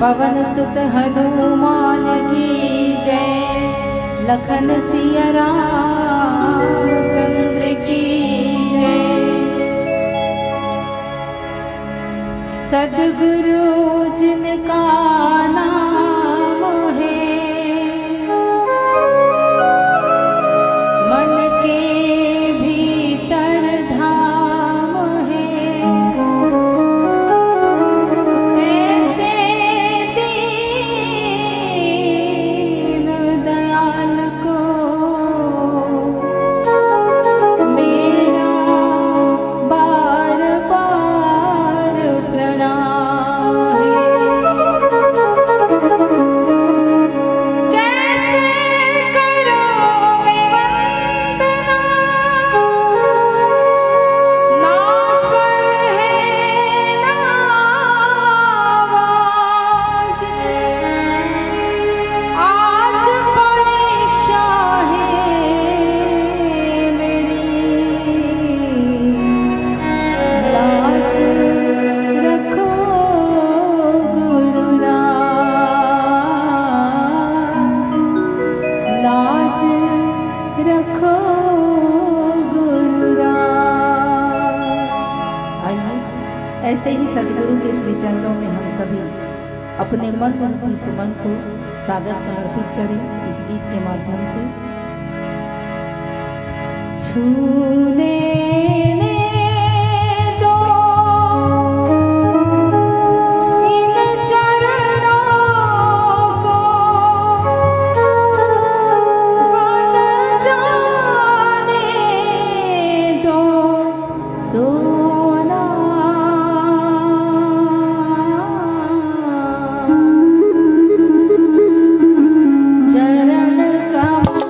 पवन सुत हनुमान की जय। लखन सिया रामचंद्र की जय। सद्गुरु जिनका नाम है, मन के भीतर धाम है। ऐसे दीन दयाल को मेरा बार बार प्रणाम है। कैसे करूं मैं वंदना, ना स्वर है ना आवाज। आज परीक्षा है मेरी, लाज रखो गुरुराज, लाज रखो गुरुराज। आइए ऐसे ही सदगुरु के श्री चरणों में हम सभी अपने मन रूपी सुमन को सादर समर्पित करें इस गीत के माध्यम से। छूने दो इन चरणों को, बन जाने दो सोना। चरण कमल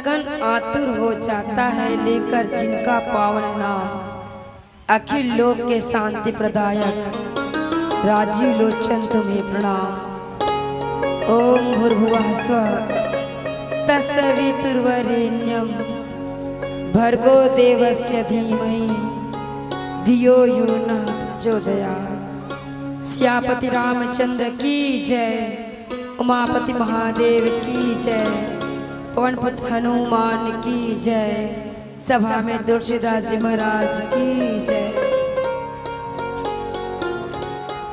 कण आतुर हो जाता है लेकर जिनका पावन नाम। अखिल लोक के शांति प्रदायक राजीव लोचन तुम्हें प्रणाम। ओम भूर्भुवः स्वः तत्सवितुर्वरेण्यं भर्गो देवस्य धीमहि धियो यो नः प्रचोदयात्। सियापति रामचंद्र की जय, उमापति महादेव की जय, पवन पुत्र हनुमान की जय, सभा में तुलसीदास जी महाराज की जय।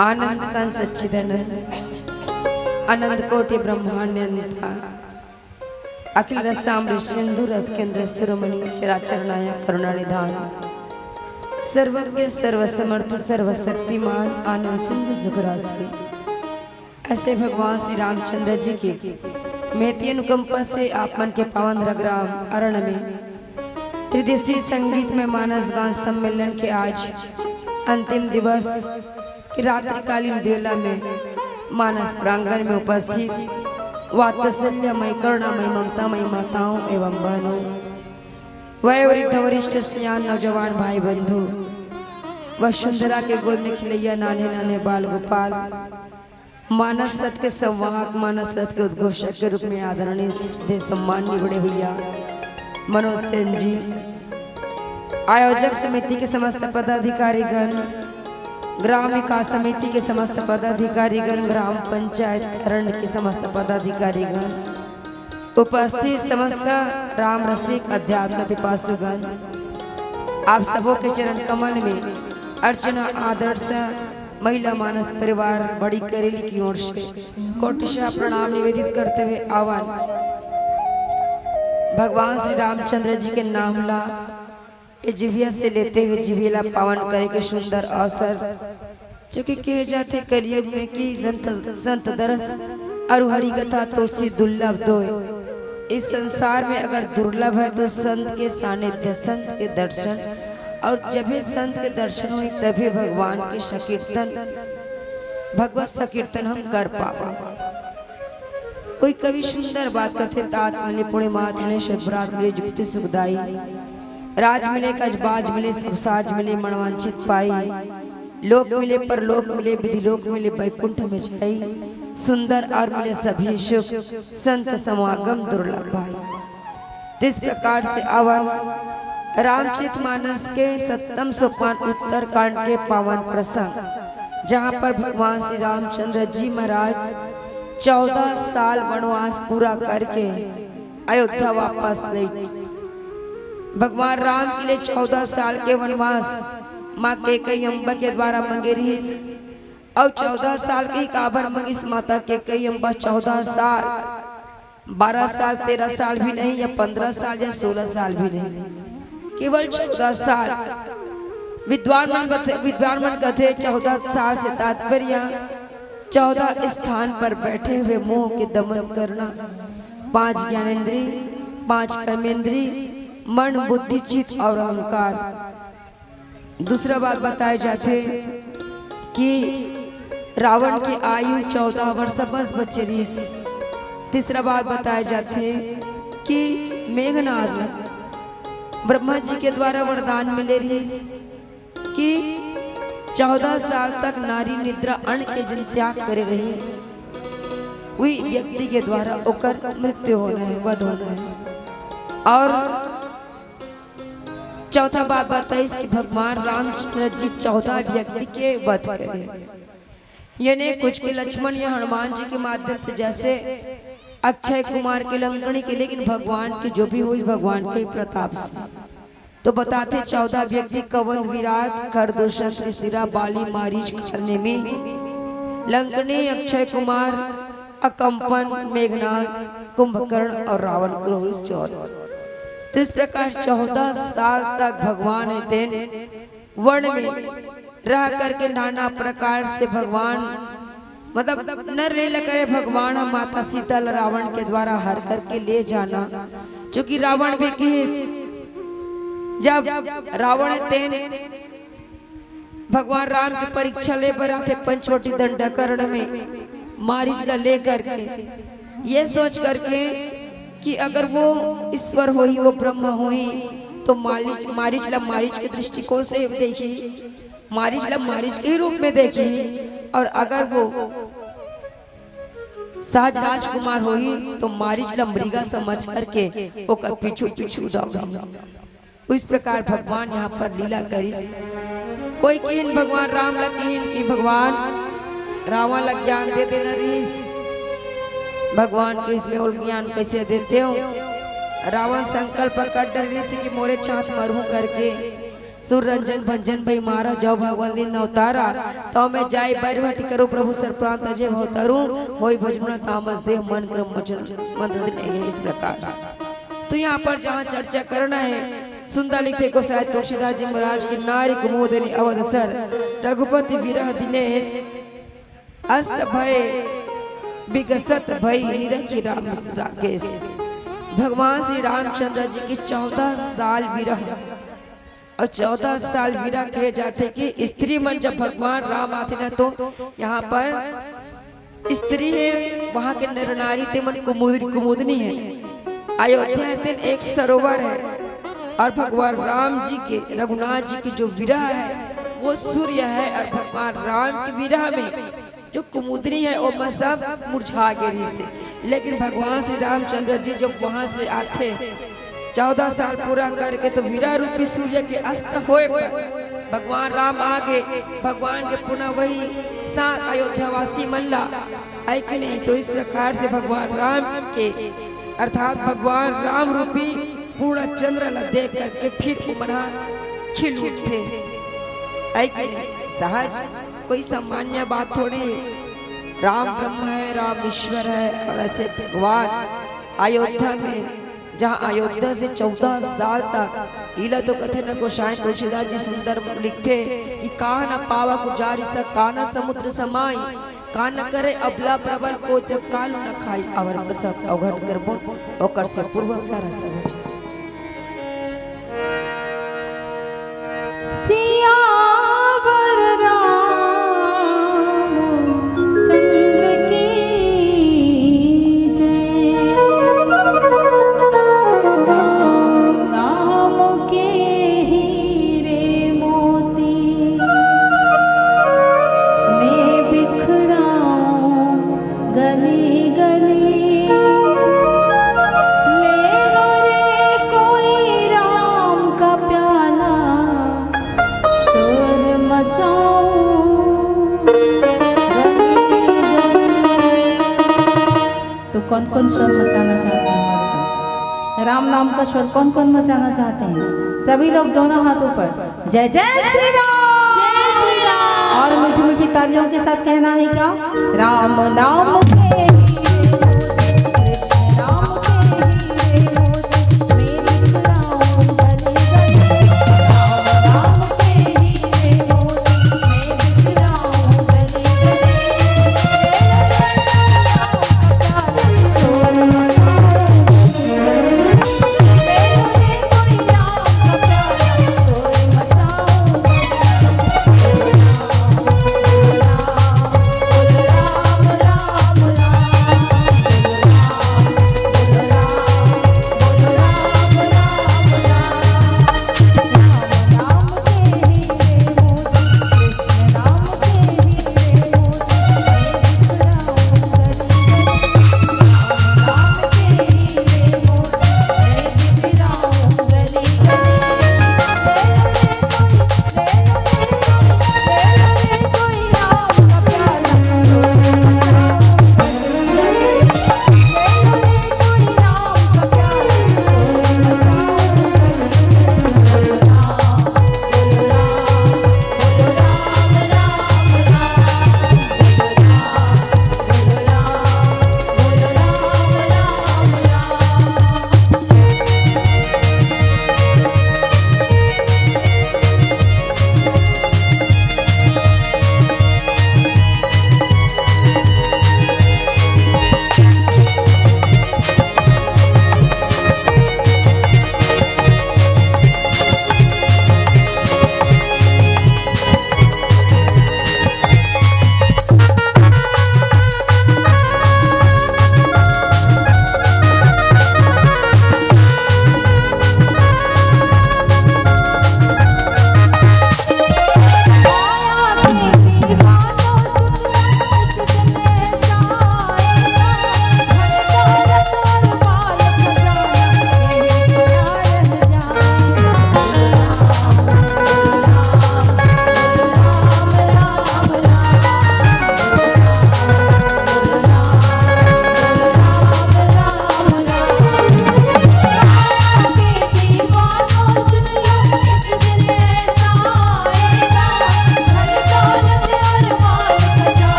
आनंद कंस सच्चिदानंद अनंत कोटि ब्रह्मांड अखिल रसामृत सिंधु रस केंद्र शिरोमणि चराचर नायक करुणानिधान सर्वज्ञ सर्वसमर्थ सर्वशक्तिमान आनंद सिंधु सुखराशि। ऐसे भगवान श्री रामचंद्र जी के मेती अनुकंपा से आप मन के पावन रघुराम अरण में त्रिदिवसीय संगीत में मानस गान सम्मेलन के आज अंतिम दिवस की रात्रिकालीन बेला में मानस प्रांगण में उपस्थित वात्सल्यमय करुणामय ममतामय माताओं एवं बहनों, वयोवृद्ध वरिष्ठ सियान नौजवान भाई बंधु, वसुंधरा के गोद में खिलैया नाने नाने बाल गोपाल, मानस रथ के संवाहक मानस रथ के उद्घोषक के रूप में आदरणीय सीधे सम्माननीय बड़े भैया मनोज सेन जी, आयोजक समिति के समस्त पदाधिकारीगण, ग्राम विकास समिति के समस्त पदाधिकारीगण, ग्राम पंचायत अरण्य के समस्त पदाधिकारीगण, उपस्थित समस्त राम रसिक अध्यात्म पिपासुगण, आप सबों के चरण कमल में अर्चना आदर्श महिला मानस परिवार बड़ी करेली की ओर से कोटिशा प्रणाम निवेदित करते हुए आह्वान भगवान श्री रामचंद्र जी के नाम ला जिभिया से लेते हुए जिभिया पावन करे के सुंदर अवसर जो कि कहे जाते कलयुग में कि संत दरस और हरि कथा तुलसी दुर्लभ दो। इस संसार में अगर दुर्लभ है तो संत के सानिध्य, संत के दर्शन, और जब भी संत के दर्शन हुए तभी भगवान के संकीर्तन भगवत संकीर्तन हम कर पावा। कोई कवि सुंदर बात कहते तात मिले पुण्य मात मिले सदबरात मिले जुगति सुखदाई, राज मिले कजबाज मिले सब साज मिले मनवांचित पाई, लोक मिले पर लोक मिले विधि लोक मिले बैकुंठ में जाई, सुंदर और मिले सभी सुख संत समागम दुर्लभ भाई। इस प्रकार से आवन रामचरितमानस के 7वें सोपान उत्तर कांड के पावन प्रसंग, जहाँ पर भगवान श्री रामचंद्र जी महाराज 14 साल वनवास पूरा करके अयोध्या वापस लौटे। भगवान राम के लिए 14 साल के वनवास माँ कैकेयी अम्बा के द्वारा मंगे रही, और 14 साल की काबर मंगिस माता कैकेयी अम्बा 14 साल, 12 साल 13 साल भी नहीं, या 15 साल या 16 साल भी नहीं, केवल 14 साल। विद्वान मन कहते 14 साल से तात्पर्य 14 स्थान पर बैठे हुए मोह के दमन करना, 5 ज्ञानेंद्रिय, 5 कर्मेंद्रिय, मन बुद्धि चित्त और अहंकार। दूसरा बात बताए जाते कि रावण की आयु 14 वर्ष बस बचे रही। तीसरा बात बताए जाते कि मेघनाद ब्रह्मा जी के द्वारा वरदान मिले रही कि 14 साल तक नारी निद्रा अन्न के जन त्याग करे रही, वही व्यक्ति के द्वारा ओकर मृत्यु होना है, वध होना है। और चौथा बात बताई कि भगवान रामचंद्र जी 14 व्यक्ति के वध करे, यानी कुछ के लक्ष्मण या हनुमान जी के माध्यम से, जैसे अक्षय कुमार के लंकनी के, लेकिन भगवान की जो भी हुई भगवान के प्रताप से। तो बताते 14 व्यक्ति कवंद विराट खरदूषण त्रिशिरा बाली मारीच करने में लंकनी, अक्षय कुमार, अकंपन, मेघनाद, कुंभकर्ण और रावण क्रोध 14। तो इस प्रकार 14 साल तक भगवान वन में रह करके नाना प्रकार से भगवान मतलब नर लीला करे भगवान माता सीता रावण के द्वारा हर करके ले जाना, क्योंकि रावण भी किस जब रावण भगवान राम की परीक्षा ले पर आते पंचवटी दंडकर्ण में मारीच ले करके ये सोच करके कि अगर वो ईश्वर हो ही, वो ब्रह्म हो ही, तो मारीच के दृष्टिकोण से देखी, मारीच के ही रूप में देखी। और अगर वो सहज राजकुमार हो ही तो मारीच मृगा समझ करके ओकर पीछू पीछू दौड़ी। इस प्रकार भगवान यहाँ पर लीला करिस। कोई किन भगवान राम लकीन की भगवान रावण लग ज्ञान दे देना रहीस। भगवान के इसमें और ज्ञान कैसे देते हो। रावण संकल्प कर डरने से कि मोरे चाँद मरू करके सुर रंजन भंजन भाई मारा जाओ भगवान दिन अवतारा तो मैं जाय बैरवट करो प्रभु सरप्रांत अजय भवतारू होई भजन तामस देह मन क्रम वचन मंत्र नहीं। इस प्रकार से तो यहाँ पर जहाँ चर्चा करना है सुंदर लिखते को शायद तुलसीदास जी महाराज की नारी कुमोदनी अवधसर रघुपति विरह दिनेश अस्त भय विगसत भय निरखी राम राकेश। भगवान श्री रामचंद्र जी की 14 साल विरह और 14 साल विरह कहे जाते कि स्त्री मन जब भगवान राम आते ना तो यहाँ पर स्त्री है वहाँ के नर नारी ते मन कुमुदनी है। अयोध्या एक सरोवर है और भगवान राम जी के रघुनाथ जी की जो विरह है वो सूर्य है और भगवान राम की विरह में जो कुमुदनी है वो मैं सब मुरझा गिरी से। लेकिन भगवान श्री रामचंद्र जी जब वहाँ से आते 14 साल पूरा करके तो विरह रूपी सूर्य के अस्त होए पर भगवान राम आगे भगवान के पुनः वही सात अयोध्यावासी मल्ला है कि नहीं। तो इस प्रकार से भगवान राम के अर्थात भगवान राम रूपी पूर्ण चंद्र देख करके फिर उमरा खिल उठते है कि नहीं। सहज कोई सामान्य बात थोड़ी। राम ब्रह्म है, राम ईश्वर है और ऐसे भगवान अयोध्या में जहाँ अयोध्या से 14 साल तक इला तो कथे न गोसाई तुलसीदास जी सुंदर लिखते कि कान पावा गुजारी सा कान समुद्र समाई कान करे अबला प्रबल को जब काल न खाई अवर सब अवघन करबो ओकर से पूर्व प्यारा समझ। कौन कौन स्वर मचाना चाहते हैं हमारे साथ? राम नाम का स्वर कौन कौन मचाना चाहते हैं? सभी लोग दोनों हाथों पर जय जय श्री राम, जय श्री राम। और मीठी मीठी तालियों के साथ कहना है क्या? राम नाम के राम राम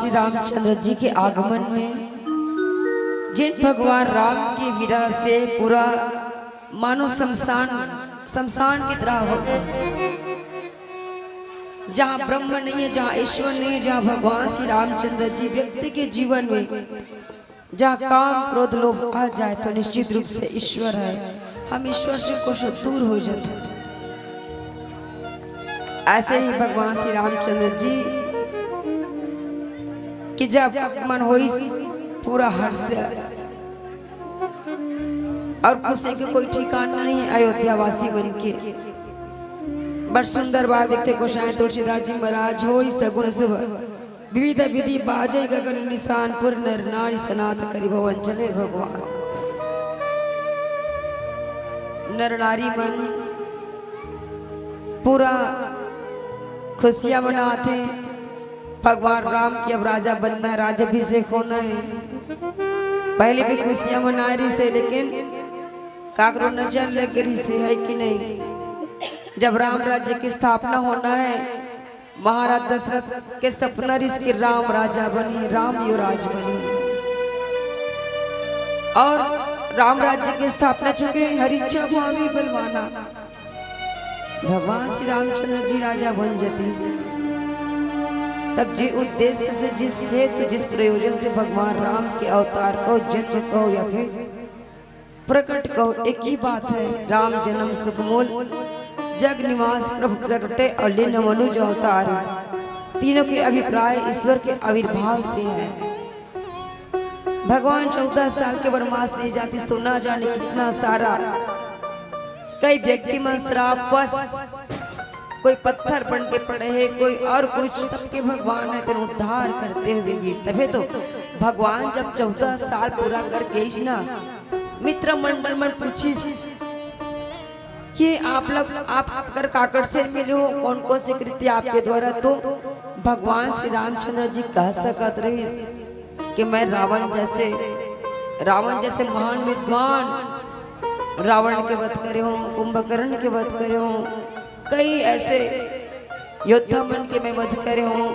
श्री रामचंद्र जी के आगमन में जिन भगवान राम की विरह से पूरा मानो शमशान की तरह हो, जहाँ ब्रह्म नहीं है, जहाँ ईश्वर नहीं है, जहाँ भगवान श्री रामचंद्र जी व्यक्ति के जीवन में जहाँ काम क्रोध लोभ आ जाए तो निश्चित रूप से ईश्वर है, हम ईश्वर से कुछ दूर हो जाते हैं। ऐसे ही भगवान श्री रामचंद्र जी कि जब मन हो पूरा हर्ष और खुशी के कोई ठिकाना नहीं है, अयोध्यावासी बन के बड़ सुंदर बात देखते गोसाई तुलसीदास जी महाराज हो सगुन शुभ विविध विधि बाजे गगन निशानपुर नर नारी सनात करी भवन चले भगवान। नर नारी मन पूरा खुशियां मनाते, भगवान राम की अब राजा बनना है, राज्याभिषेक होना है। पहले भी खुशियां मना रही से, लेकिन काकरो नजर लग रही से है कि नहीं। जब राम राज्य की स्थापना होना है, महाराज दशरथ के सपना रिश्ते राम राजा बने, राम युवराज बने और राम राज्य की स्थापना चुके हरिचा भावी बलवाना भगवान श्री रामचंद्र जी राजा बन जाती। तब जी उद्देश्य से, जिस हेतु जिस प्रयोजन से भगवान राम के अवतार को जन्म कहो या फिर प्रकट कहो, एक ही बात है, राम जन्म सुखमूल जग निवास प्रभु प्रकटे और लीन मनुज अवतार। तीनों के अभिप्राय ईश्वर के आविर्भाव से है। भगवान 14 साल के वनवास ले जाती तो ना जाने कितना सारा कई व्यक्ति मन श्रापवश, कोई पत्थर बन के पड़े है, कोई और कुछ, सबके भगवान है तेरे उद्धार करते हुए। तभी तो भगवान जब 14 साल पूरा कर गई ना, मित्र मंडल मन पूछिस कि आप लोग आप कर काकड़ से मिले हो, कौन कौन सी कृति आपके द्वारा, तो भगवान श्री रामचंद्र जी कह सकत रही कि मैं रावण जैसे महान विद्वान रावण के वध करे हूँ, कुंभकर्ण के वध करे हूँ, कई ऐसे योद्धा मन के मैं वध करे हूँ,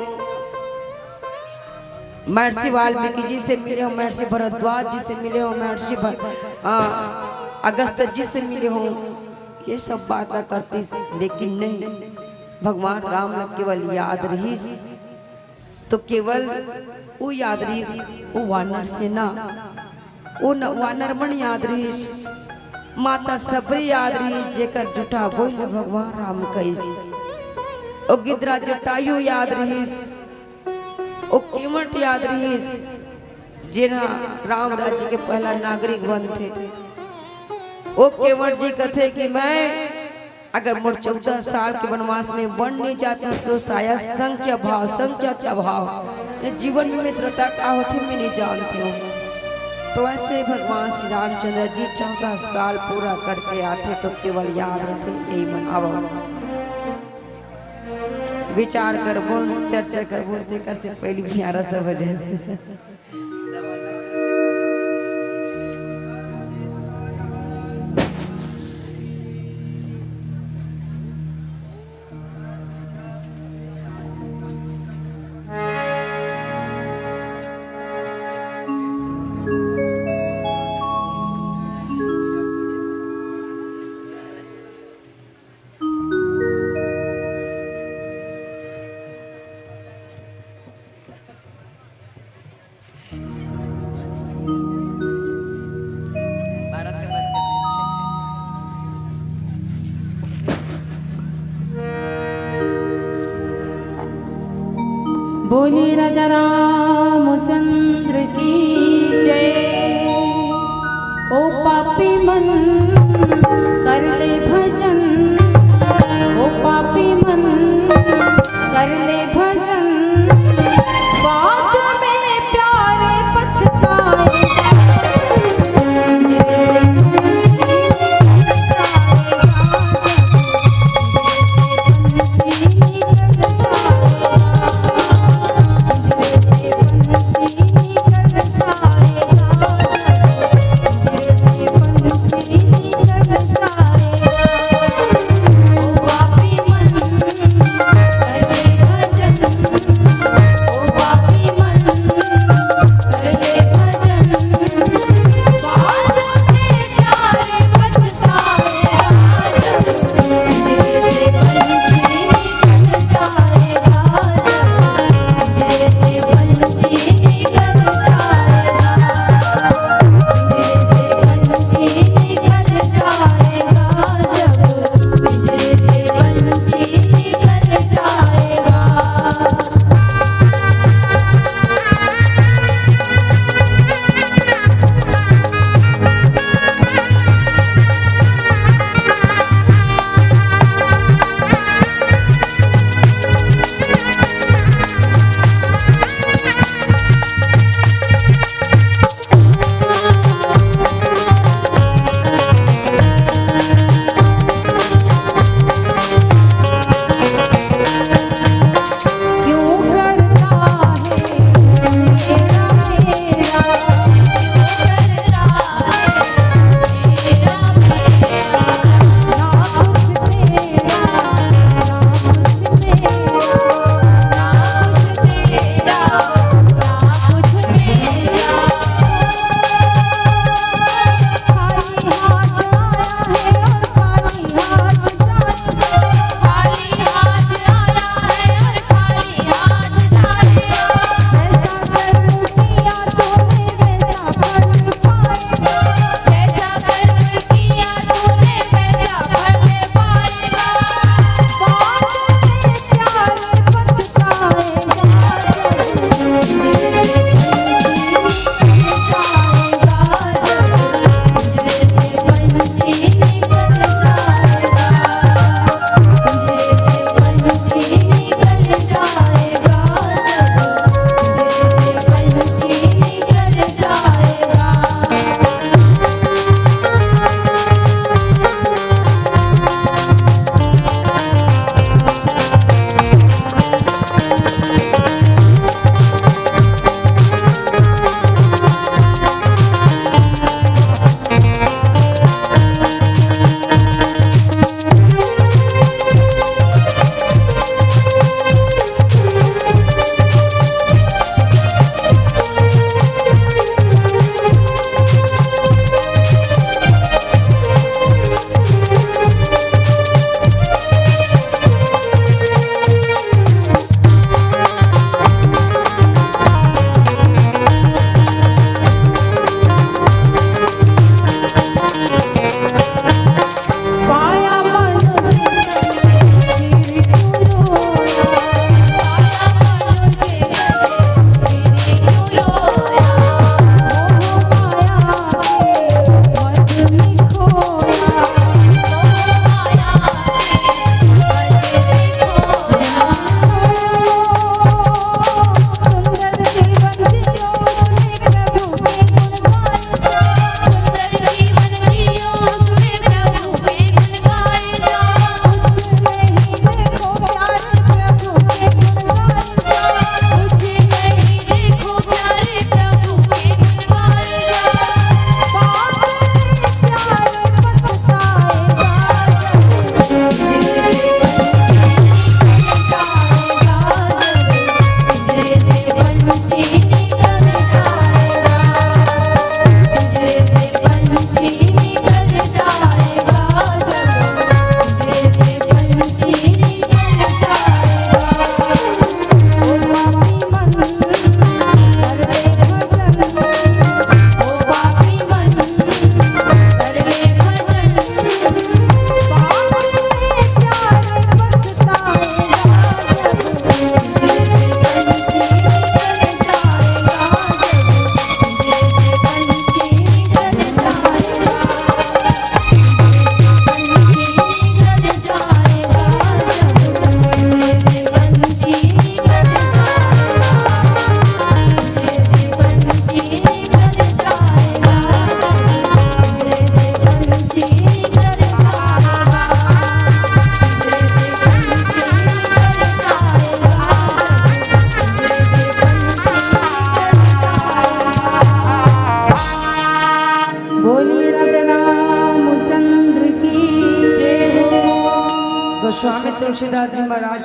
महर्षि वाल्मीकि जी से मिले हूँ, महर्षि भरद्वाज जी से मिले हूँ, महर्षि अगस्त जी से मिले हूँ। ये सब बात ना करती, लेकिन नहीं, भगवान राम लग केवल याद रही तो केवल वो याद रही, वो वानर सेना, वो वानर मन याद रही, माता सबरी याद रही जेकर जुटा बोल भगवान राम कईस, ओ गिदरा जटायु याद रही, ओ केवट याद रही, जिन्हा राम राज्य के पहला नागरिक बन थे। ओ केवट जी कथे कि मैं अगर मोर 14 साल के वनवास में बन नहीं जाता तो शायद संख्या क्या भाव जीवन में मित्रता का होती मैं नहीं जानती हूँ। तो ऐसे भगवान श्री रामचंद्र जी 14 साल पूरा करके आते तो केवल याद रहते, यही मन आवा विचार कर बोल चर्चा कर बोलते कर से पहली प्यारा सा भजन। बोलिए राजा रामचंद्र की जय। ओ पापी मन कर ले भजन, ओ पापी मन कर ले भजन, बाद में प्यारे पछताए।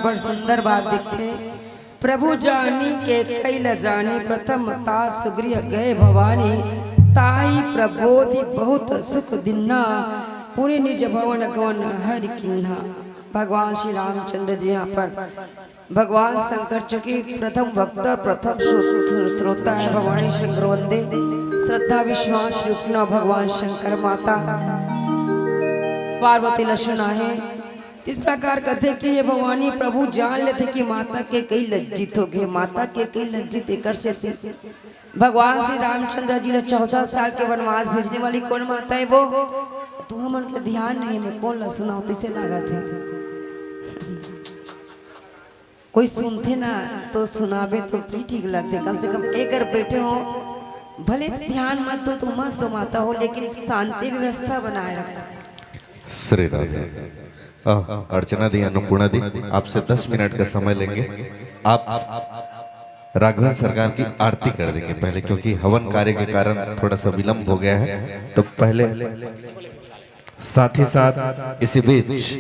बड़ सुंदर बात दिखे। प्रभु जानी के कैल जानी प्रथम ता सुगृह गए भवानी ताई प्रबोधि बहुत सुख दिन्ना पूरे निज भवन गवन हरि किन्हा। भगवान श्री रामचंद्र जी यहाँ पर भगवान शंकर चूंकि प्रथम भक्त प्रथम श्रोता है भगवान शंकर वंदे श्रद्धा विश्वास युक्त भगवान शंकर माता पार्वती लक्ष्मण है। इस प्रकार कहते कि ये भवानी प्रभु जान लेते कि माता के कई लज्जित हो गए, माता के कई लज्जित कर से थे। भगवान श्री रामचंद्र जी ने 14 साल के वनवास भेजने वाली कौन माता है वो तू हमन के ध्यान नहीं है, मैं कौन ला सुनाओ तो इसे लगा थे कोई सुनते ना तो सुनावे तो भी ठीक लगते, कम से कम एक कर बैठे हो भले ध्यान मत दो तो मत दो माता हो लेकिन शांति व्यवस्था बनाए रखो। श्री राधे। अर्चना दी, अन्नपूर्णा दी, आपसे 10 मिनट का समय लेंगे। आप राघवन सरकार की आरती कर देंगे पहले, क्योंकि हवन कार्य के कारण थोड़ा सा विलंब हो गया है। तो पहले साथ ही साथ इसी बीच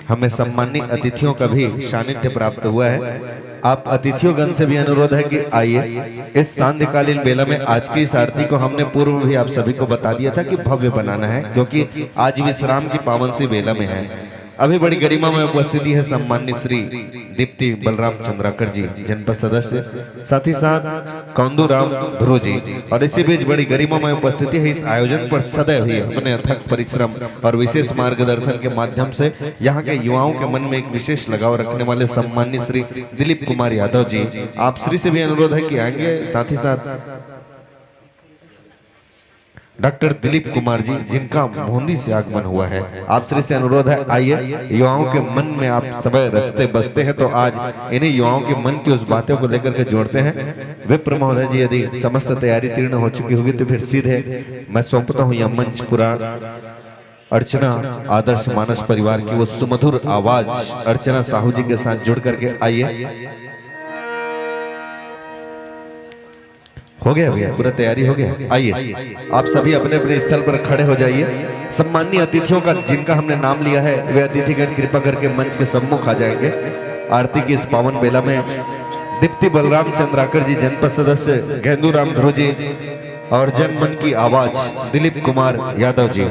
हमें सम्मानित अतिथियों का भी सानिध्य प्राप्त हुआ है। आप अतिथियों गण से भी अनुरोध है कि आइए। इस सांध्यकालीन बेला में आज की इस आरती को हमने पूर्व में भी आप सभी को बता दिया था कि भव्य बनाना है, क्योंकि आज विश्राम की पावन सी बेला में है। अभी बड़ी गरिमा में उपस्थिति है सम्मानित श्री दीप्ति बलराम चंद्राकर जी जनपद सदस्य, साथ ही साथ कौंदू राम ध्रुव जी, और इसी बीच बड़ी गरिमा में उपस्थिति है इस आयोजन पर सदैव ही अपने अथक परिश्रम और विशेष मार्गदर्शन के माध्यम से यहाँ के युवाओं के मन में एक विशेष लगाव रखने वाले सम्मानित श्री दिलीप कुमार यादव जी। आप श्री से भी अनुरोध है कि आएंगे। साथ ही साथ डॉक्टर दिलीप कुमार जी जिनका मोहंदी से आगमन हुआ है, आप श्री से अनुरोध है आइए। युवाओं के मन में आप सब रचते बसते हैं, तो आज इन्हीं युवाओं के मन की उस बातों को लेकर के जोड़ते हैं। विप्र महोदय जी यदि समस्त तैयारी तीर्ण हो चुकी होगी तो फिर सीधे मैं सौंपता हूँ यह मंच पुराण अर्चना आदर्श मानस परिवार की वो सुमधुर आवाज अर्चना साहू जी के साथ जुड़ करके आइए। हो गया भैया, पूरा तैयारी हो गया। आइए आप सभी अपने अपने स्थल पर खड़े हो जाइए। सम्मानीय अतिथियों का जिनका हमने नाम लिया है वे अतिथिगण कृपा करके मंच के सम्मुख आ जाएंगे। आरती की इस पावन बेला में दीप्ति बलराम चंद्राकर जी जनपद सदस्य, गेंदू राम ध्रुव जी और जनमन की आवाज दिलीप कुमार यादव जी।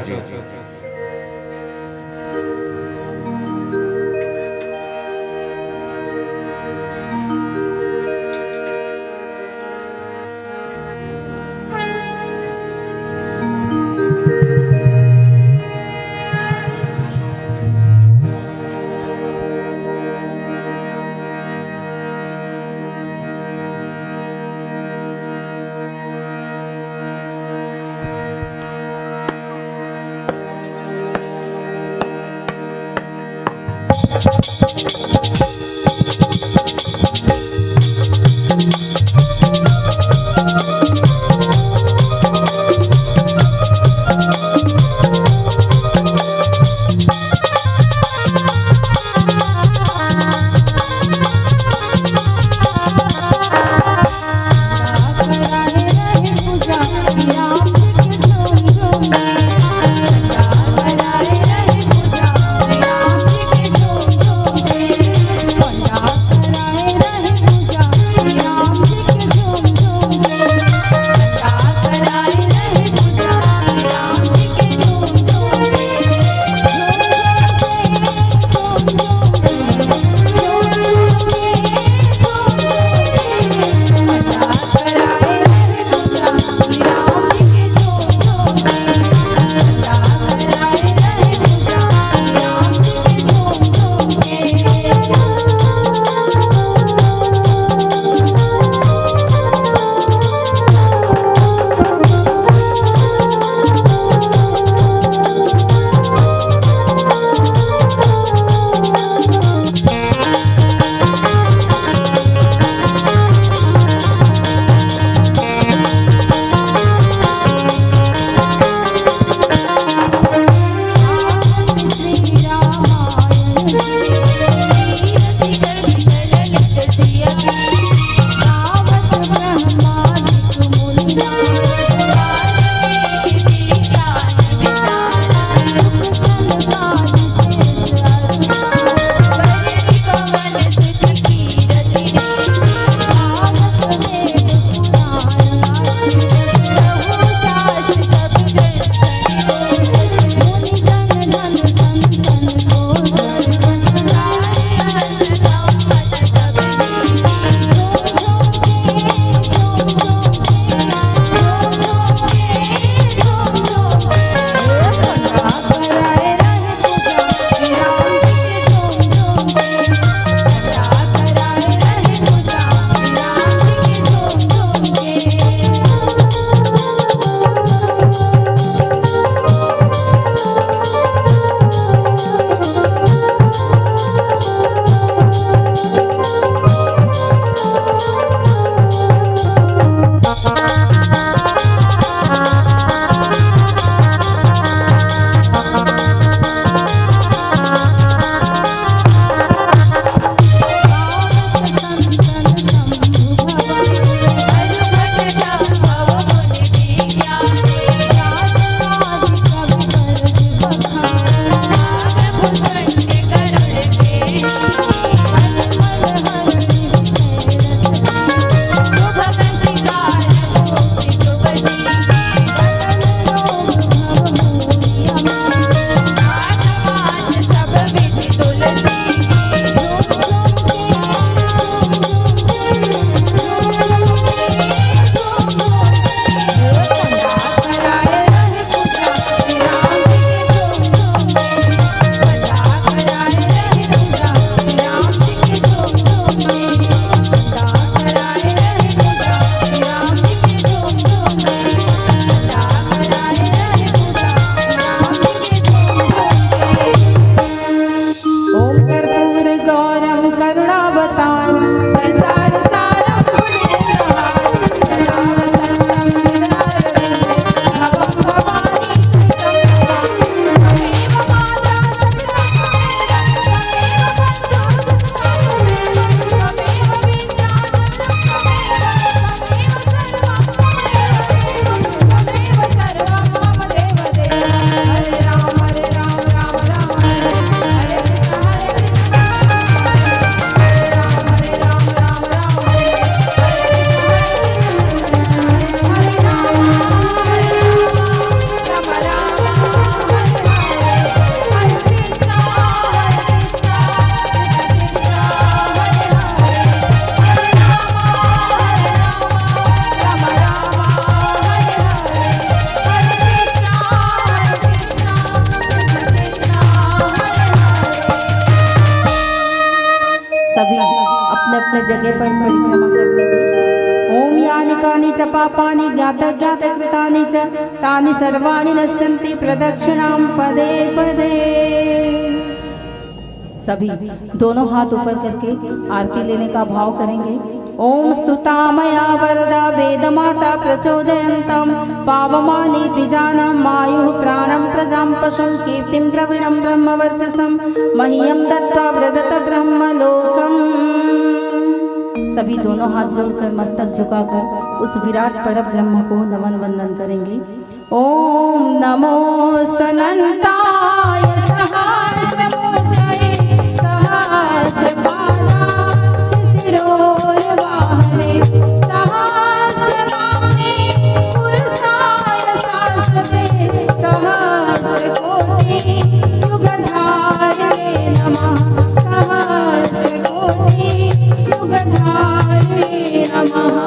सभी अपने अपने जगह पर परिक्रमा कर लेंगे। ओम यानि कानि च पापानि ज्ञात ज्ञात कृतानि च तानि सर्वाणि नश्यन्ति प्रदक्षिणां पदे पदे। सभी दोनों हाथ ऊपर करके आरती लेने का भाव करेंगे। ओम स्तुता मया वरदा वेदमाता प्रचोदयन्तं पावमानीति जानम् आयुः प्राणं प्रजां पशुं कीर्तिं द्रविणं ब्रह्मवर्चसं मह्यं दत्त्वा व्रजत ब्रह्मलोकम्। सभी दोनों हाथ जोड़कर मस्तक झुकाकर उस विराट परम ब्रह्म को नमन वंदन करेंगे। ओम नमोस्तनन्ताय सहस्रमूर्तये सहस्रपादाय शिरोर्वाहवे सहस्रनाम्ने पुरुषाय शाश्वते सहस्रकोटि युगधारिणे नमः सहस्रकोटि युगधारिणे नमः।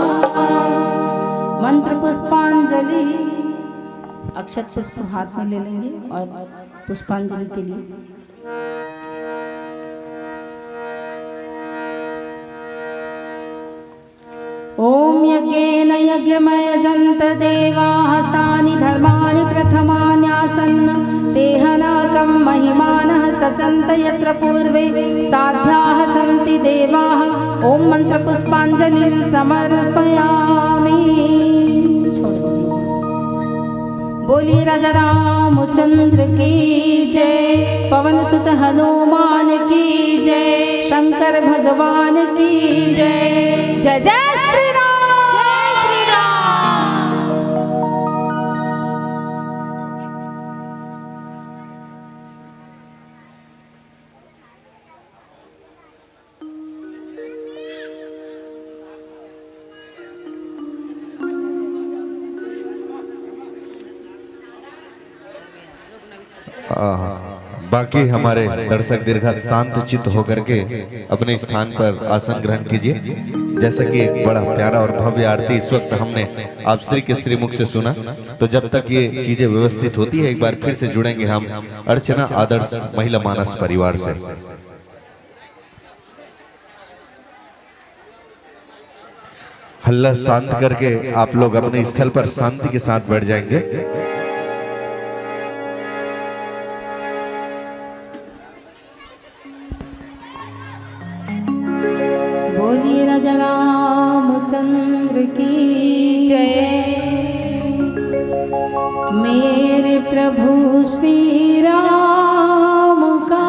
मंत्र पुष्पांजलि। अक्षत पुष्प हाथ में ले लेंगे और पुष्पांजलि के लिए ओम यज्ञेन यज्ञमयजन्त देवाः हस्तानि धर्माणि प्रथमान्यासन् तेहनाकं महिमानः सचन्त यत्र पूर्वे साध्याः सन्ति देवाः। ओम मंत्र पुष्पांजलिं समर्पयामि। बोलिए राजा रामचंद्र की जय, पवन सुत हनुमान की जय, शंकर भगवान की जय। जय जय श्री राम, जय श्री राम। बाकी हमारे दर्शक दीर्घ शांत चित्त होकर के अपने स्थान पर आसन ग्रहण कीजिए। जैसा कि एक बड़ा प्यारा और भव्य आरती इस वक्त हमने आप श्री के श्रीमुख से सुना, तो जब तक ये चीजें व्यवस्थित होती है एक बार फिर से जुड़ेंगे हम अर्चना आदर्श महिला मानस परिवार से। हल्ला शांत करके आप लोग अपने स्थल पर शांति के साथ बैठ जाएंगे। बोलिए राजा रामचंद्र की जय। मेरे प्रभु श्री राम का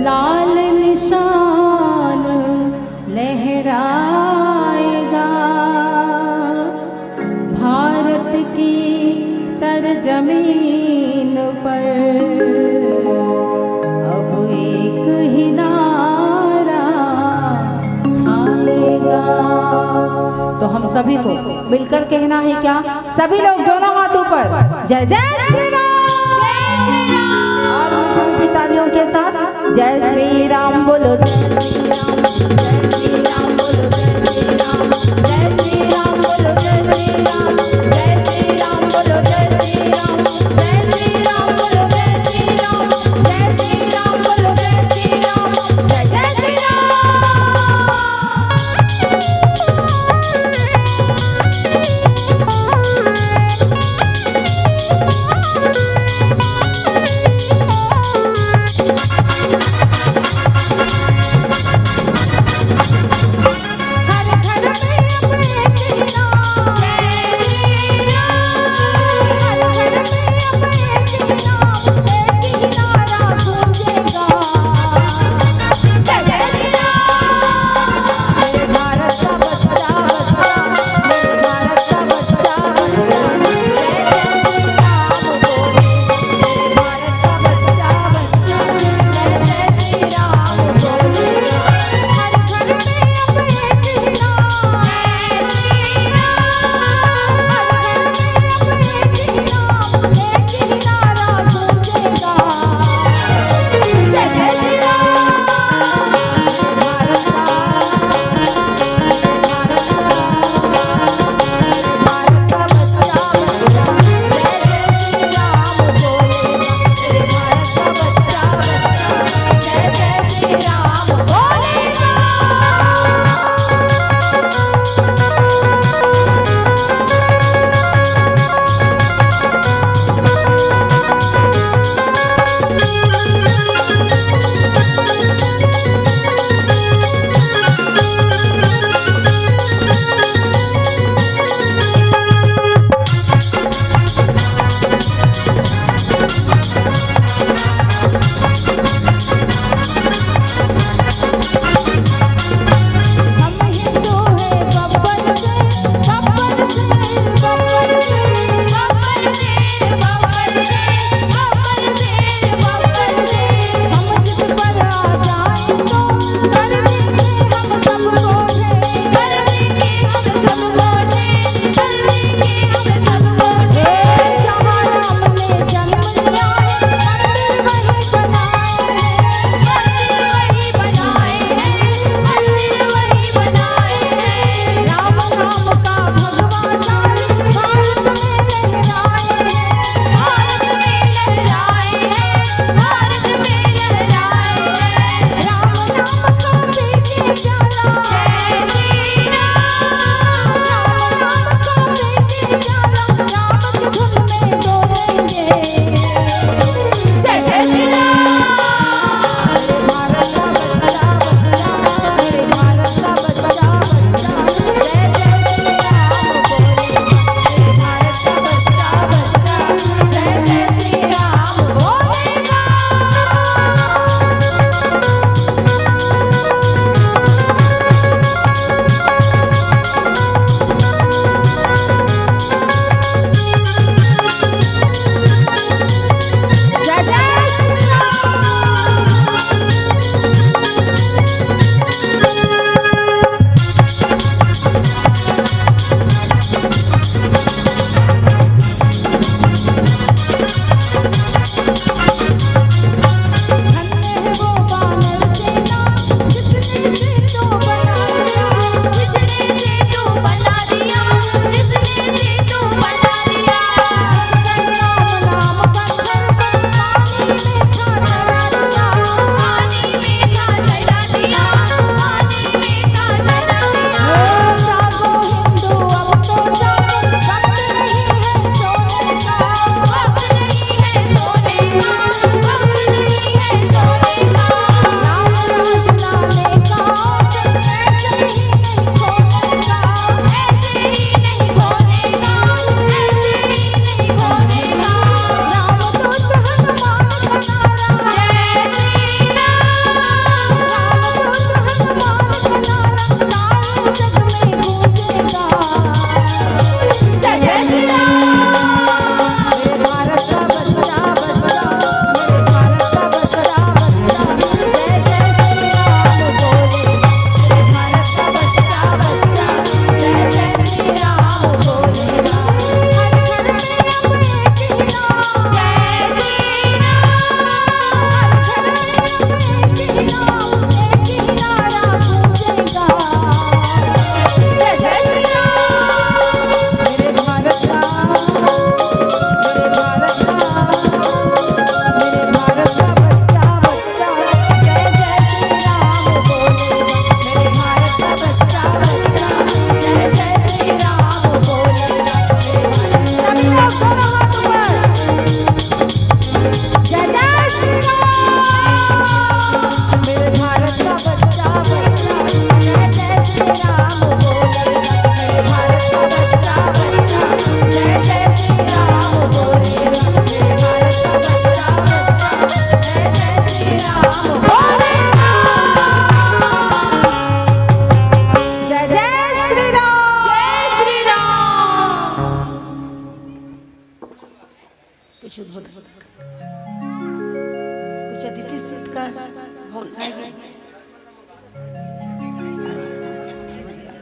लाल निशान लहराएगा, भारत की सरजमीन पर अब एक ही नारा छाएगा। तो हम सभी को मिलकर कहना है क्या? सभी लोग दोनों हाथ ऊपर, जय जय श्री राम, और मीठी मीठी तालियों के साथ जय श्री राम बोलो, जय श्री राम, जय श्री राम बोलो, जय श्री राम, जय श्री राम बोलो, जय श्री राम, जय श्री राम बोलो, जय श्री राम, जय श्री राम बोलो, जय श्री राम, जय श्री राम बोलो, जय श्री राम, जय जय श्री राम।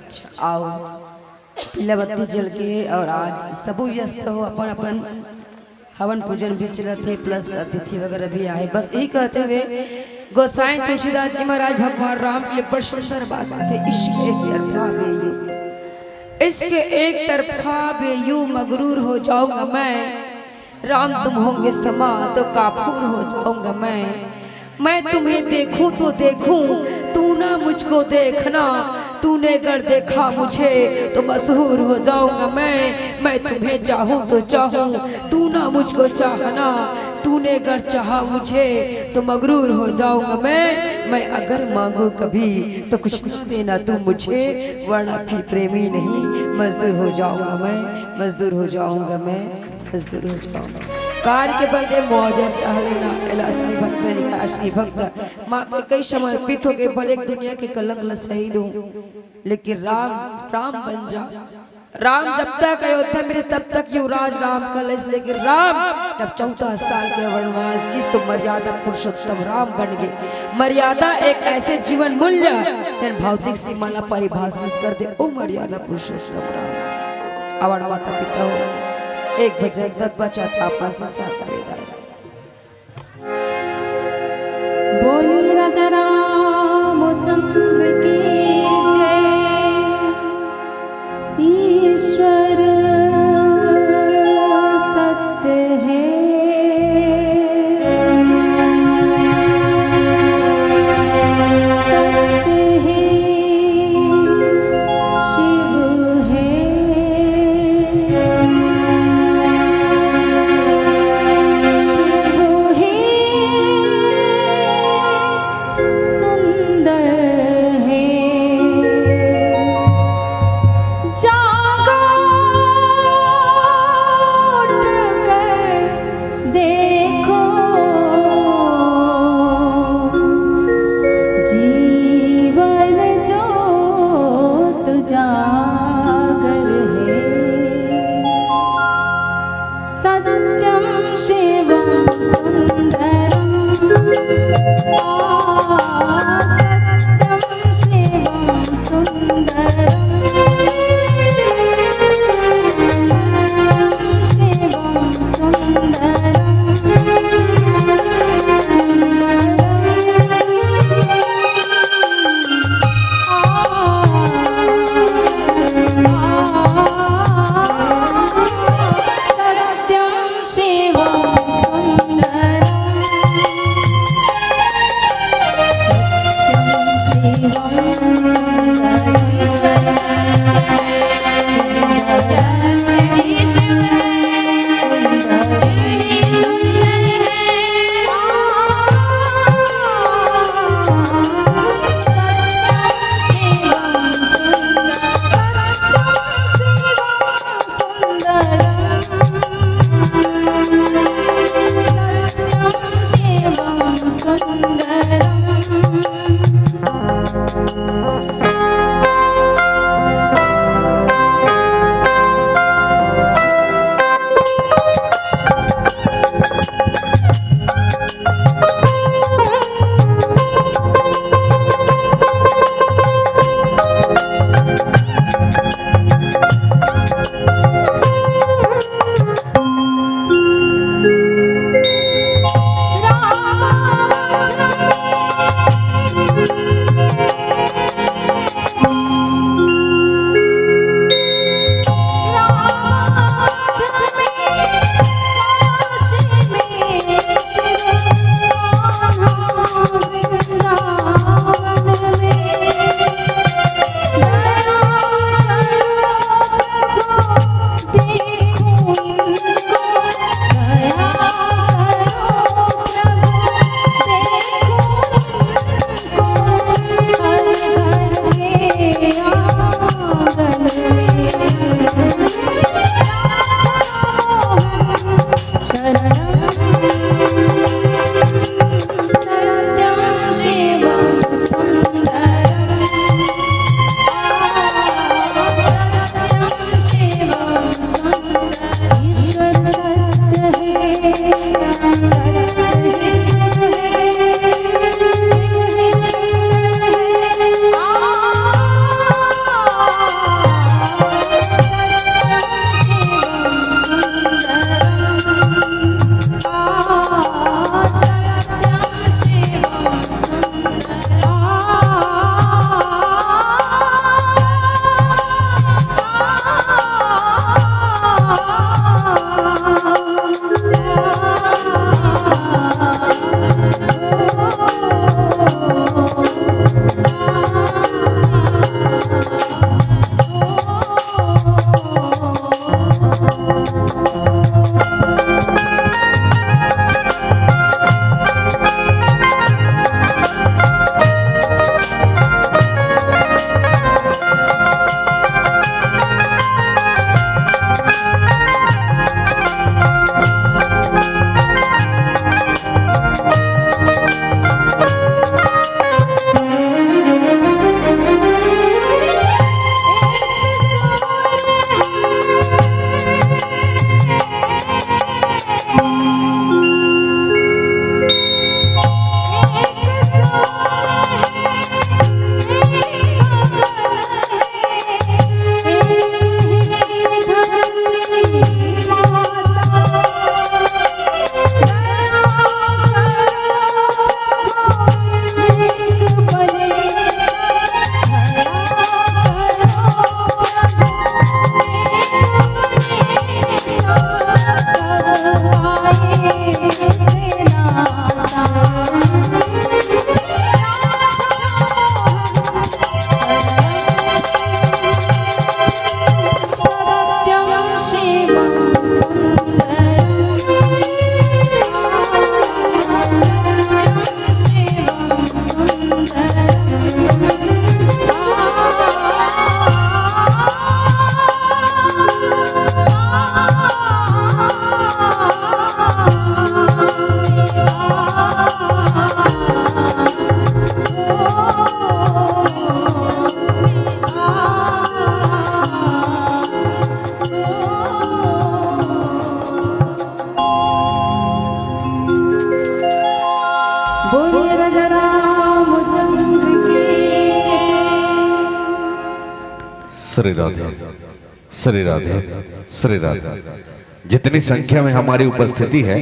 अच्छा आओ पीला बत्ती जल के और आज सब व्यस्त हो अपन अपन हवन पूजन भी चला थे प्लस अतिथि वगैरह भी आए। बस यही कहते हुए गोसाई तुलसीदास जी महाराज भगवान राम के लिए बड़ी सुंदर बात थे। इश्क एक तरफा बेयू, इश्क एक तरफा बेयू मगरूर हो जाऊंगा मैं, राम तुम होंगे समा तो काफूर हो जाऊंगा मैं तुम्हें देखूं तो देखूं तू ना मुझको देखना, तूने अगर देखा मुझे तो मशहूर हो जाऊंगा मैं तुम्हें चाहूं तो चाहूं तू ना मुझको चाहना, तूने अगर चाहा मुझे तो मगरूर हो जाऊंगा मैं अगर मांगू कभी तो कुछ ना देना तू मुझे, वरना फिर प्रेमी नहीं मजदूर हो जाऊंगा मजदूर हो जाऊंगा मजदूर हो जाऊंगा। कार्य के बदले मौजन चाह लेना असली भक्त निकाशी भक्त माँ के कई समर्पित हो गए। भले एक दुनिया के कलंक ल शहीद हूँ लेकिन राम बन जा। राम जब तक अयोध्या में तब तक युवराज राम कलश, लेकिन राम जब 14 साल के वनवास किस तो मर्यादा पुरुषोत्तम राम बन गए। मर्यादा एक ऐसे जीवन मूल्य जन भौतिक सीमा परिभाषित कर दे, ओ मर्यादा पुरुषोत्तम राम। आवाड़ माता पिता हो एक भजन दत्त बचा तापा से साकार बोली राजा रामचंद्र की जय। ईश्वर सत्य है, सत्य है, शिव है, सत्यम शिवम सुंदरम, सत्यम शिवम सुंदरम, शिवम सुंदरम, श्री राधे, श्री राधे, श्री राधे। जितनी संख्या में हमारी उपस्थिति है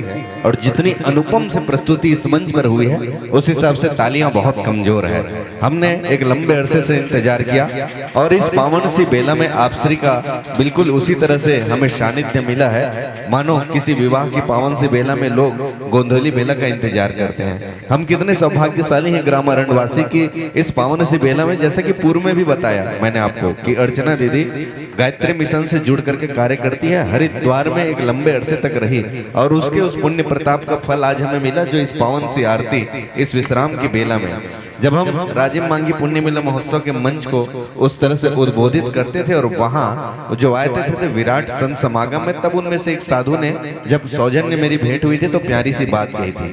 और जितनी अनुपम से प्रस्तुति इस मंच पर हुई है, उस हिसाब से तालियां बहुत कमजोर है। हमने एक लंबे अरसे से इंतजार किया और इस पावन सी बेला में आप श्री का बिल्कुल उसी तरह से हमें सानिध्य मिला है, मानो किसी विवाह की पावन सी बेला में लोग गोंधली बेला का इंतजार करते हैं। हम कितने सौभाग्यशाली हैं ग्राम अरण्यवासी की इस पावन सी बेला में। जैसा कि पूर्व में भी बताया मैंने आपको कि अर्चना दीदी गायत्री मिशन से जुड़ करके कार्य करती है, हरिद्वार में एक लंबे अरसे तक रही और उसके उस पुण्य प्रताप का फल आज हमें मिला, जो इस पावन सी आरती इस विश्राम की बेला में जब हम राजीव मांगी पुण्य मेला महोत्सव के मंच को उस तरह से उद्बोधित करते थे और वहां जो आए थे विराट संत समागम में, तब उनमें से एक साधु ने जब सौजन्य मेरी भेंट हुई थी तो प्यारी सी बात कही थी,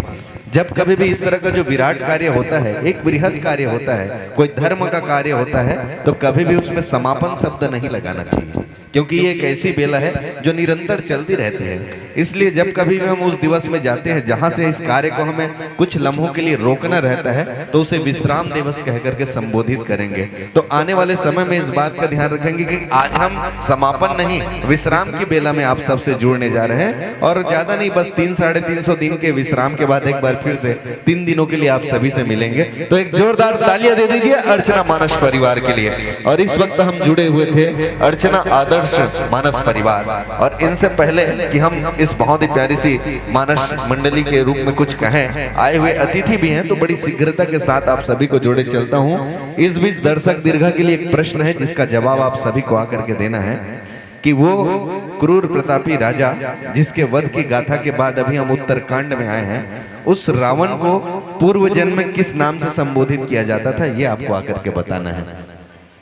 जब कभी भी इस तरह का जो विराट कार्य होता है, एक बृहद कार्य होता है, कोई धर्म का कार्य होता है, तो कभी भी उसमें समापन शब्द नहीं लगाना चाहिए, क्योंकि ये एक ऐसी बेला है जो निरंतर चलती रहती है। इसलिए जब कभी भी हम उस दिवस में जाते हैं जहां से इस कार्य को हमें कुछ लम्हों के लिए रोकना रहता है, तो उसे विश्राम दिवस कह करके संबोधित करेंगे। तो आने वाले समय में इस बात का ध्यान रखेंगे कि आज हम समापन नहीं, विश्राम की बेला में आप सबसे जुड़ने जा रहे हैं और ज्यादा नहीं, बस 300-350 दिन के विश्राम के बाद एक बार फिर से 3 दिनों के लिए आप सभी से मिलेंगे। तो एक जोरदार तालियां दे दीजिए अर्चना मानस परिवार के लिए। और इस वक्त हम जुड़े हुए थे अर्चना आदर्श मानस परिवार, और इनसे पहले कि हम इस बहुत ही प्यारी सी मानस मंडली के रूप में कुछ कहें, आए हुए अतिथि भी हैं, तो बड़ी शीघ्रता के साथ आप सभी को जोड़े चलता हूं। इस बीच दर्शक दीर्घा के लिए एक प्रश्न है जिसका जवाब आप सभी को आकर के देना है कि वो क्रूर प्रतापी राजा जिसके वध की गाथा के बाद अभी हम उत्तरकांड में आए हैं, उस रावण को पूर्व जन्म में किस नाम से संबोधित किया जाता था, ये आपको आकर के बताना है।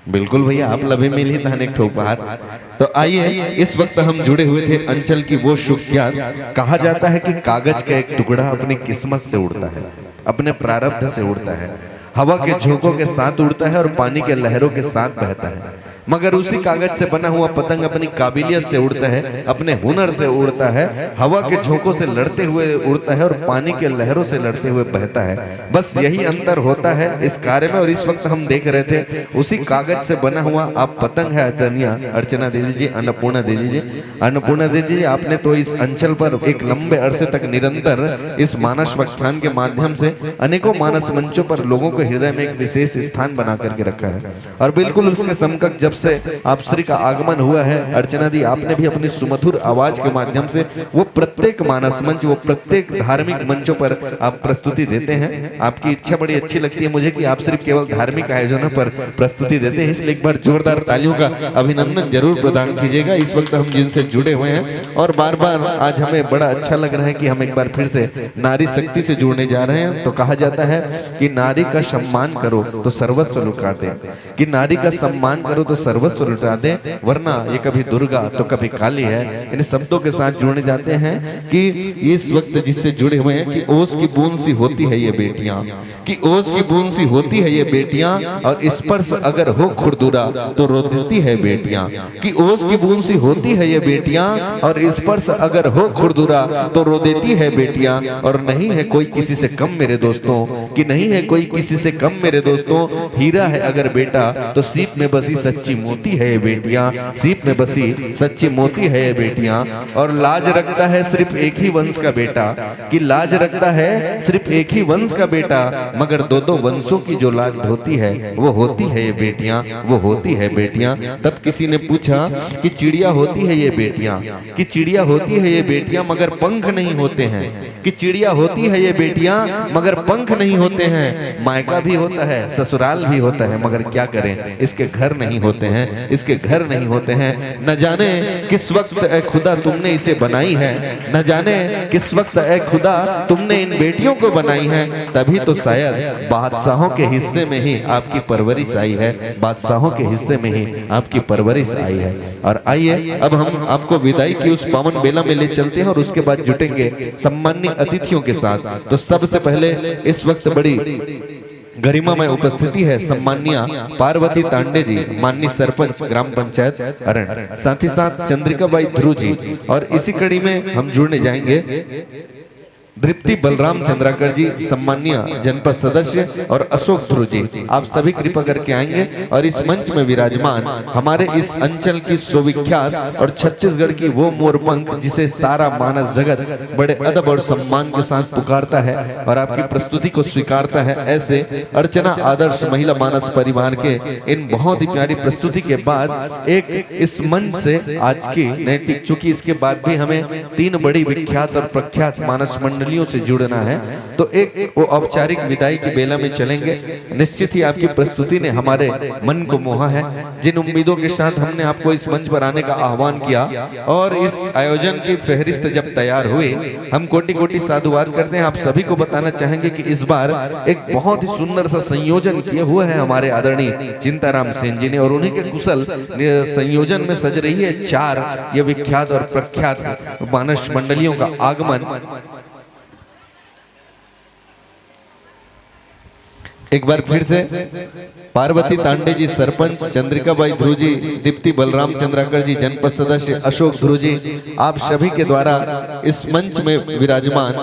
बिल्कुल भैया, आप लभे मिल ही था एक उपहार। तो आइए, इस वक्त हम जुड़े हुए थे अंचल की वो शुक्यात। कहा जाता है कि कागज का एक टुकड़ा अपनी किस्मत से उड़ता है, अपने प्रारब्ध से उड़ता है, हवा के झोंकों के साथ उड़ता है और पानी के लहरों के साथ बहता है, मगर उसी कागज से बना हुआ पतंग अपनी काबिलियत से उड़ता है, अपने हुनर से उड़ता है, हवा के झोंकों से लड़ते हुए उड़ता है और पानी के लहरों से लड़ते हुए बहता है। बस यही अंतर होता है इस कार्य में। और इस वक्त हम देख रहे थे उसी कागज से बना हुआ आप पतंग है तनिया अर्चना दीदी जी, अन्नपूर्णा दीदी जी, अन्नपूर्णा दीदी जी, आपने तो इस अंचल पर एक लंबे अरसे तक निरंतर इस मानस व्याख्यान के माध्यम से अनेकों मानस मंचों पर लोगों के हृदय में एक विशेष स्थान बना करके रखा है। और बिल्कुल उसके समकक्ष जब से आप श्री का आगमन हुआ है अर्चना दी, आपने भी अपनी सुमधुर आवाज के माध्यम से वो प्रत्येक मानस मंच, वो प्रत्येक धार्मिक मंचों पर आप प्रस्तुति देते हैं। आपकी इच्छा बड़ी अच्छी लगती है मुझे कि आप सिर्फ केवल धार्मिक आयोजनों पर प्रस्तुति देते हैं, इसलिए एक बार जोरदार तालियों का अभिनंदन जरूर प्रदान कीजिएगा। इस वक्त हम जिनसे जुड़े हुए हैं और बार बार आज हमें बड़ा अच्छा लग रहा है कि हम एक बार फिर से नारी शक्ति से जुड़ने जा रहे हैं। तो कहा जाता है कि नारी का सम्मान करो तो सर्वस्व लुटा दे, कि नारी का सम्मान करो तो सर्वस्व लुटा दे, वरना ये कभी दुर्गा तो कभी काली है। इन शब्दों के साथ जुड़ने जाते हैं कि इस वक्त जिससे जुड़े हुए हैं कि ओस की बूंद सी होती है ये बेटियां, कि ओस की बूंद सी होती है ये बेटियां, और स्पर्श अगर हो खुरदुरा तो रो देती है बेटियां, कि ओस की बूंद सी होती है ये बेटियां और स्पर्श अगर हो खुरदुरा तो रो देती है बेटियां। और नहीं है कोई किसी से कम मेरे दोस्तों, कि नहीं है कोई किसी से कम मेरे दोस्तों, हीरा है अगर बेटा तो सीप में बसी सच्ची मोती है ये बेटियां, सीप में बसी सच्ची मोती है ये बेटियां। और लाज रखता है सिर्फ एक ही वंश का बेटा, कि लाज रखता है सिर्फ एक ही वंश का बेटा, मगर दो दो वंशों की जो लाज होती है वो होती है ये बेटियां, वो होती है बेटियां। तब किसी ने पूछा कि चिड़िया होती है ये बेटियां, कि चिड़िया होती है ये बेटियां मगर पंख नहीं होते हैं, कि चिड़िया होती है ये बेटियां मगर पंख नहीं होते हैं। मायका भी होता है, ससुराल भी होता है, मगर क्या करें इसके घर नहीं होते हैं, इसके घर नहीं होते हैं। न जाने किस वक्त ए खुदा तुमने इसे बनाई है, न जाने किस वक्त ए खुदा तुमने इन बेटियों को बनाई है, तभी तो शायद बादशाहों के हिस्से में ही आपकी परवरिश आई है, बादशाहों के हिस्से में ही आपकी परवरिश आई है। और आइए अब हम आपको विदाई की उस पावन बेला में ले चलते हैं और उसके बाद जुटेंगे सम्माननीय अतिथियों के साथ। तो सबसे पहले इस वक्त बड़ी गरिमा में उपस्थिति है सम्माननीय पार्वती तांडे जी, माननीय सरपंच ग्राम पंचायत अरण, साथ ही साथ चंद्रिका बाई ध्रुव जी। और इसी कड़ी में हम जुड़ने जाएंगे दीप्ति बलराम चंद्राकर जी सम्मानीय जनपद सदस्य और अशोक ध्रुव जी, आप सभी कृपा करके आएंगे और इस मंच में विराजमान हमारे इस अंचल की सुविख्यात और छत्तीसगढ़ की वो मोरपंख जिसे सारा मानस जगत बड़े अदब और सम्मान के साथ पुकारता है और आपकी प्रस्तुति को स्वीकारता है, ऐसे अर्चना आदर्श महिला मानस परिवार के इन बहुत ही प्यारी प्रस्तुति के बाद एक इस मंच से आज की नैतिक, चूंकि इसके बाद भी हमें 3 बड़ी विख्यात और प्रख्यात मानस मंडलियों से जुड़ना है, तो एक वो औपचारिक विदाई की बेला में चलेंगे। निश्चित ही आपकी प्रस्तुति ने हमारे मन को मोहा है। जिन उम्मीदों के साथ हमने आपको इस मंच पर आने का आह्वान किया और इस आयोजन की फहरिस्त जब तैयार हुई, हम कोटि कोटि साधुवाद करते हैं। आप सभी को बताना चाहेंगे कि इस बार एक बहुत ही सुंदर सा संयोजन किया हुआ है हमारे आदरणीय चिंताराम सेन जी ने, और उन्हीं के कुशल संयोजन में सज रही है 4 ये विख्यात और प्रख्यात मानस मंडलियों का आगमन। एक बार फिर से पार्वती तांडे जी सरपंच, चंद्रिका बाई ध्रुव जी, दीप्ति बलराम चंद्राकर जी जनपद सदस्य, अशोक ध्रुव जी, आप सभी के द्वारा इस मंच में विराजमान